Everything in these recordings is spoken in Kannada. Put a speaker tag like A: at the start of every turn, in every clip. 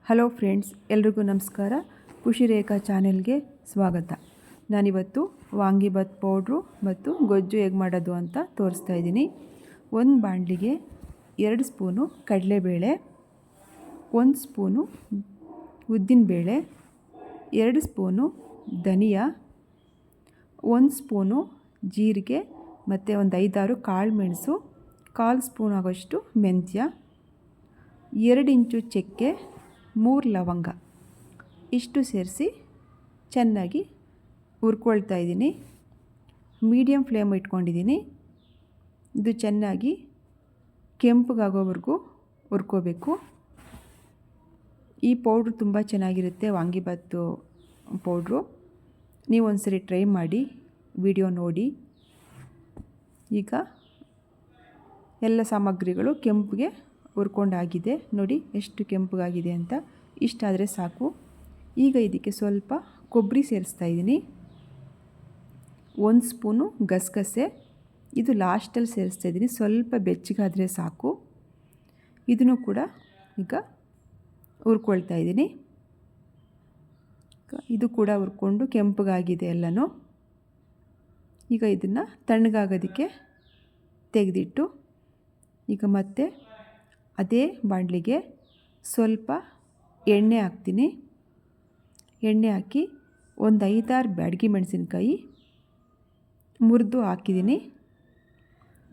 A: ಹಲೋ ಫ್ರೆಂಡ್ಸ್, ಎಲ್ರಿಗೂ ನಮಸ್ಕಾರ. ಖುಷಿ ರೇಖಾ ಚಾನೆಲ್ಗೆ ಸ್ವಾಗತ. ನಾನಿವತ್ತು ವಾಂಗಿಬಾತ್ ಪೌಡ್ರು ಮತ್ತು ಗೊಜ್ಜು ಹೇಗೆ ಮಾಡೋದು ಅಂತ ತೋರಿಸ್ತಾ ಇದ್ದೀನಿ. ಒಂದು ಬಾಣಲಿಗೆ 2 ಸ್ಪೂನು ಕಡಲೆಬೇಳೆ, 1 ಸ್ಪೂನು ಉದ್ದಿನಬೇಳೆ, 2 ಸ್ಪೂನು ಧನಿಯಾ, 1 ಸ್ಪೂನು ಜೀರಿಗೆ ಮತ್ತು ಒಂದು 5-6 ಕಾಳು ಮೆಣಸು, 1/4 ಸ್ಪೂನ್ ಆಗೋಷ್ಟು ಮೆಂತ್ಯ, 2 ಇಂಚು ಚಕ್ಕೆ, 3 ಲವಂಗ ಇಷ್ಟು ಸೇರಿಸಿ ಚೆನ್ನಾಗಿ ಹುರ್ಕೊಳ್ತಾ ಇದ್ದೀನಿ. ಮೀಡಿಯಮ್ ಫ್ಲೇಮ್ ಇಟ್ಕೊಂಡಿದ್ದೀನಿ. ಇದು ಚೆನ್ನಾಗಿ ಕೆಂಪಗಾಗೋವರೆಗೂ ಹುರ್ಕೋಬೇಕು. ಈ ಪೌಡ್ರು ತುಂಬ ಚೆನ್ನಾಗಿರುತ್ತೆ, ವಾಂಗಿಬಾತು ಪೌಡ್ರು. ನೀವು ಒಂದ್ಸರಿ ಟ್ರೈ ಮಾಡಿ, ವಿಡಿಯೋ ನೋಡಿ. ಈಗ ಎಲ್ಲ ಸಾಮಗ್ರಿಗಳು ಕೆಂಪಿಗೆ ಹುರ್ಕೊಂಡಾಗಿದೆ. ನೋಡಿ ಎಷ್ಟು ಕೆಂಪಗಾಗಿದೆ ಅಂತ. ಇಷ್ಟಾದರೆ ಸಾಕು. ಈಗ ಇದಕ್ಕೆ ಸ್ವಲ್ಪ ಕೊಬ್ಬರಿ ಸೇರಿಸ್ತಾ ಇದ್ದೀನಿ. 1 ಸ್ಪೂನು ಗಸಗಸೆ, ಇದು ಲಾಸ್ಟಲ್ಲಿ ಸೇರಿಸ್ತಾ ಇದ್ದೀನಿ. ಸ್ವಲ್ಪ ಬೆಚ್ಚಗಾದರೆ ಸಾಕು. ಇದನ್ನು ಕೂಡ ಈಗ ಹುರ್ಕೊಳ್ತಾ ಇದ್ದೀನಿ. ಇದು ಕೂಡ ಹುರ್ಕೊಂಡು ಕೆಂಪಗಾಗಿದೆ ಎಲ್ಲನೂ. ಈಗ ಇದನ್ನು ತಣ್ಣಗಾಗೋದಕ್ಕೆ ತೆಗೆದಿಟ್ಟು ಈಗ ಮತ್ತೆ ಅದೇ ಬಾಣಲಿಗೆ ಸ್ವಲ್ಪ ಎಣ್ಣೆ ಹಾಕ್ತೀನಿ. ಎಣ್ಣೆ ಹಾಕಿ ಒಂದು 5-6 ಬ್ಯಾಡಗಿ ಮೆಣಸಿನ್ಕಾಯಿ ಮುರಿದು ಹಾಕಿದ್ದೀನಿ.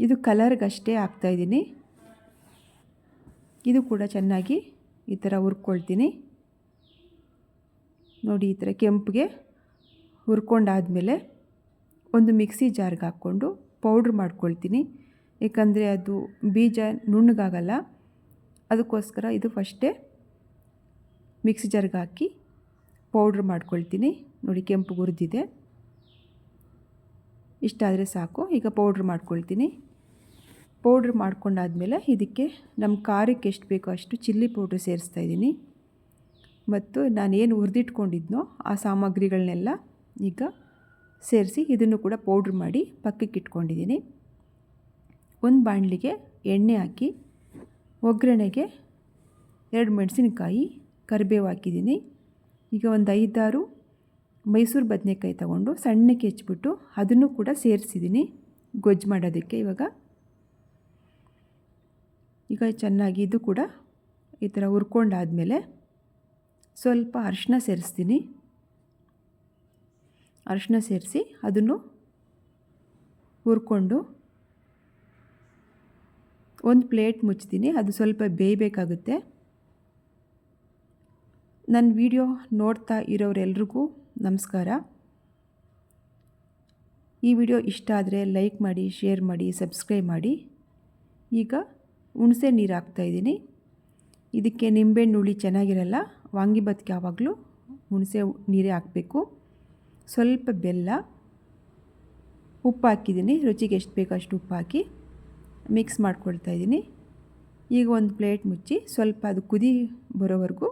A: ಇದು ಕಲರ್ಗಷ್ಟೇ ಹಾಕ್ತಾಯಿದ್ದೀನಿ. ಇದು ಕೂಡ ಚೆನ್ನಾಗಿ ಈ ಥರ ಹುರ್ಕೊಳ್ತೀನಿ. ನೋಡಿ, ಈ ಥರ ಕೆಂಪಿಗೆ ಹುರ್ಕೊಂಡಾದಮೇಲೆ ಒಂದು ಮಿಕ್ಸಿ ಜಾರ್ಗೆ ಹಾಕ್ಕೊಂಡು ಪೌಡ್ರ್ ಮಾಡ್ಕೊಳ್ತೀನಿ. ಏಕೆಂದರೆ ಅದು ಬೀಜ ನುಣ್ಣಗಾಗಲ್ಲ, ಅದಕ್ಕೋಸ್ಕರ ಇದು ಫಸ್ಟೇ ಮಿಕ್ಸಿ ಜಾರ್ಗೆ ಹಾಕಿ ಪೌಡ್ರ್ ಮಾಡ್ಕೊಳ್ತೀನಿ. ನೋಡಿ, ಕೆಂಪು ಹುರಿದಿದೆ. ಇಷ್ಟಾದರೆ ಸಾಕು. ಈಗ ಪೌಡ್ರ್ ಮಾಡ್ಕೊಳ್ತೀನಿ. ಪೌಡ್ರ್ ಮಾಡ್ಕೊಂಡಾದಮೇಲೆ ಇದಕ್ಕೆ ನಮ್ಮ ಖಾರಕ್ಕೆ ಎಷ್ಟು ಬೇಕೋ ಅಷ್ಟು ಚಿಲ್ಲಿ ಪೌಡ್ರ್ ಸೇರಿಸ್ತಾ ಇದ್ದೀನಿ. ಮತ್ತು ನಾನೇನು ಹುರಿದಿಟ್ಕೊಂಡಿದ್ನೋ ಆ ಸಾಮಗ್ರಿಗಳನ್ನೆಲ್ಲ ಈಗ ಸೇರಿಸಿ ಇದನ್ನು ಕೂಡ ಪೌಡ್ರ್ ಮಾಡಿ ಪಕ್ಕಕ್ಕೆ ಇಟ್ಕೊಂಡಿದ್ದೀನಿ. ಒಂದು ಬಾಣಲಿಗೆ ಎಣ್ಣೆ ಹಾಕಿ ಒಗ್ಗರಣೆಗೆ 2 ಮೆಣಸಿನಕಾಯಿ, ಕರಿಬೇವು ಹಾಕಿದ್ದೀನಿ. ಈಗ ಒಂದು 5-6 ಮೈಸೂರು ಬದನೆಕಾಯಿ ತಗೊಂಡು ಸಣ್ಣಕ್ಕೆ ಹೆಚ್ಚಿಬಿಟ್ಟು ಅದನ್ನು ಕೂಡ ಸೇರಿಸಿದ್ದೀನಿ ಗೊಜ್ಜು ಮಾಡೋದಕ್ಕೆ. ಈಗ ಚೆನ್ನಾಗಿ ಇದು ಕೂಡ ಈ ಥರ ಹುರ್ಕೊಂಡಾದಮೇಲೆ ಸ್ವಲ್ಪ ಅರಿಶಿನ ಸೇರಿಸ್ತೀನಿ. ಅರಿಶಿನ ಸೇರಿಸಿ ಅದನ್ನು ಹುರ್ಕೊಂಡು ಒಂದು ಪ್ಲೇಟ್ ಮುಚ್ತೀನಿ. ಅದು ಸ್ವಲ್ಪ ಬೇಯಬೇಕಾಗುತ್ತೆ. ನನ್ನ ವಿಡಿಯೋ ನೋಡ್ತಾ ಇರೋರೆಲ್ರಿಗೂ ನಮಸ್ಕಾರ. ಈ ವಿಡಿಯೋ ಇಷ್ಟ ಆದರೆ ಲೈಕ್ ಮಾಡಿ, ಶೇರ್ ಮಾಡಿ, ಸಬ್ಸ್ಕ್ರೈಬ್ ಮಾಡಿ. ಈಗ ಹುಣಸೆ ನೀರು ಹಾಕ್ತಾಯಿದ್ದೀನಿ. ಇದಕ್ಕೆ ನಿಂಬೆಹಣ್ಣು ಹುಳಿ ಚೆನ್ನಾಗಿರಲ್ಲ. ವಾಂಗಿಬಾತ್ಗೆ ಯಾವಾಗಲೂ ಹುಣಸೆ ನೀರೇ ಹಾಕಬೇಕು. ಸ್ವಲ್ಪ ಬೆಲ್ಲ, ಉಪ್ಪು ಹಾಕಿದ್ದೀನಿ. ರುಚಿಗೆ ಎಷ್ಟು ಬೇಕೋ ಅಷ್ಟು ಉಪ್ಪು ಹಾಕಿ ಮಿಕ್ಸ್ ಮಾಡ್ಕೊಳ್ತಾ ಇದ್ದೀನಿ. ಈಗ ಒಂದು ಪ್ಲೇಟ್ ಮುಚ್ಚಿ ಸ್ವಲ್ಪ ಅದು ಕುದಿ ಬರೋವರೆಗೂ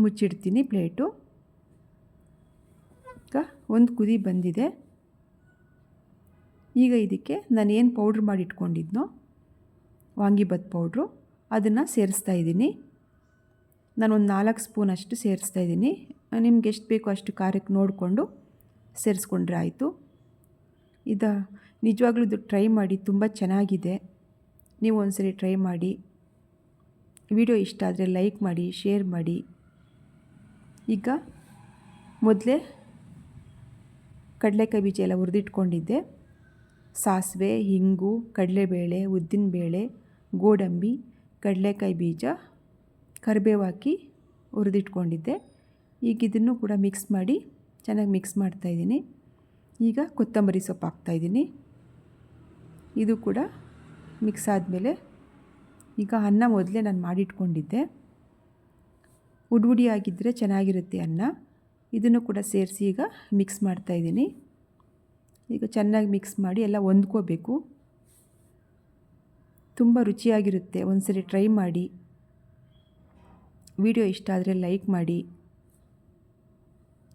A: ಮುಚ್ಚಿಡ್ತೀನಿ ಪ್ಲೇಟು. ಈಗ ಒಂದು ಕುದಿ ಬಂದಿದೆ. ಈಗ ಇದಕ್ಕೆ ನಾನು ಏನು ಪೌಡ್ರ್ ಮಾಡಿ ಇಟ್ಕೊಂಡಿದ್ನೋ ವಾಂಗಿಬಾತ್ ಪೌಡ್ರು ಅದನ್ನು ಸೇರಿಸ್ತಾ ಇದ್ದೀನಿ. ನಾನೊಂದು 4 ಸ್ಪೂನ್ ಅಷ್ಟು ಸೇರಿಸ್ತಾ ಇದ್ದೀನಿ. ನಿಮ್ಗೆ ಎಷ್ಟು ಬೇಕೋ ಅಷ್ಟು ಖಾರಕ್ಕೆ ನೋಡಿಕೊಂಡು ಸೇರಿಸ್ಕೊಂಡ್ರೆ ಆಯಿತು. ಇದು ನಿಜವಾಗ್ಲೂ ಇದು ಟ್ರೈ ಮಾಡಿ, ತುಂಬ ಚೆನ್ನಾಗಿದೆ. ನೀವು ಒಂದ್ಸರಿ ಟ್ರೈ ಮಾಡಿ. ವಿಡಿಯೋ ಇಷ್ಟ ಆದರೆ ಲೈಕ್ ಮಾಡಿ, ಶೇರ್ ಮಾಡಿ. ಈಗ ಮೊದಲೇ ಕಡಲೆಕಾಯಿ ಬೀಜ ಎಲ್ಲ ಹುರಿದಿಟ್ಕೊಂಡಿದ್ದೆ. ಸಾಸಿವೆ, ಹಿಂಗು, ಕಡಲೆಬೇಳೆ, ಉದ್ದಿನಬೇಳೆ, ಗೋಡಂಬಿ, ಕಡಲೆಕಾಯಿ ಬೀಜ, ಕರಿಬೇವು ಹಾಕಿ ಹುರಿದಿಟ್ಕೊಂಡಿದ್ದೆ. ಈಗ ಇದನ್ನು ಕೂಡ ಮಿಕ್ಸ್ ಮಾಡಿ ಚೆನ್ನಾಗಿ ಮಿಕ್ಸ್ ಮಾಡ್ತಾಯಿದ್ದೀನಿ. ಈಗ ಕೊತ್ತಂಬರಿ ಸೊಪ್ಪು ಹಾಕ್ತಾಯಿದ್ದೀನಿ. ಇದು ಕೂಡ ಮಿಕ್ಸ್ ಆದಮೇಲೆ ಈಗ ಅನ್ನ ಮೊದಲೇ ನಾನು ಮಾಡಿಟ್ಕೊಂಡಿದ್ದೆ. ಉಡಿ ಆಗಿದ್ದರೆ ಚೆನ್ನಾಗಿರುತ್ತೆ ಅನ್ನ. ಇದನ್ನು ಕೂಡ ಸೇರಿಸಿ ಈಗ ಮಿಕ್ಸ್ ಮಾಡ್ತಾಯಿದ್ದೀನಿ. ಈಗ ಚೆನ್ನಾಗಿ ಮಿಕ್ಸ್ ಮಾಡಿ ಎಲ್ಲ ಹೊಂದ್ಕೋಬೇಕು. ತುಂಬ ರುಚಿಯಾಗಿರುತ್ತೆ. ಒಂದ್ಸರಿ ಟ್ರೈ ಮಾಡಿ. ವಿಡಿಯೋ ಇಷ್ಟ ಆದರೆ ಲೈಕ್ ಮಾಡಿ.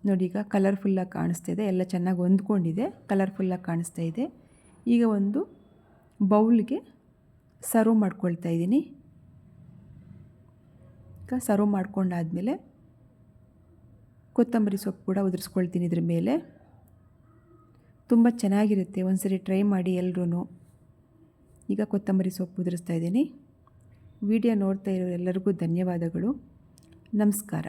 A: ನೋಡಿ, ಈಗ ಕಲರ್ಫುಲ್ಲಾಗಿ ಕಾಣಿಸ್ತಾ ಇದೆ. ಎಲ್ಲ ಚೆನ್ನಾಗಿ ಹೊಂದ್ಕೊಂಡಿದೆ, ಕಲರ್ಫುಲ್ಲಾಗಿ ಕಾಣಿಸ್ತಾ ಇದೆ. ಈಗ ಒಂದು ಬೌಲ್ಗೆ ಸರ್ವ್ ಮಾಡ್ಕೊಳ್ತಾ ಇದ್ದೀನಿ. ಈಗ ಸರ್ವ್ ಮಾಡ್ಕೊಂಡಾದಮೇಲೆ ಕೊತ್ತಂಬರಿ ಸೊಪ್ಪು ಕೂಡ ಉದುರಿಸ್ಕೊಳ್ತೀನಿ ಇದ್ರ ಮೇಲೆ. ತುಂಬ ಚೆನ್ನಾಗಿರುತ್ತೆ, ಒಂದ್ಸರಿ ಟ್ರೈ ಮಾಡಿ ಎಲ್ಲರೂ. ಈಗ ಕೊತ್ತಂಬರಿ ಸೊಪ್ಪು ಉದುರಿಸ್ತಾ ಇದ್ದೀನಿ. ವಿಡಿಯೋ ನೋಡ್ತಾ ಇರೋ ಎಲ್ಲರಿಗೂ ಧನ್ಯವಾದಗಳು. ನಮಸ್ಕಾರ.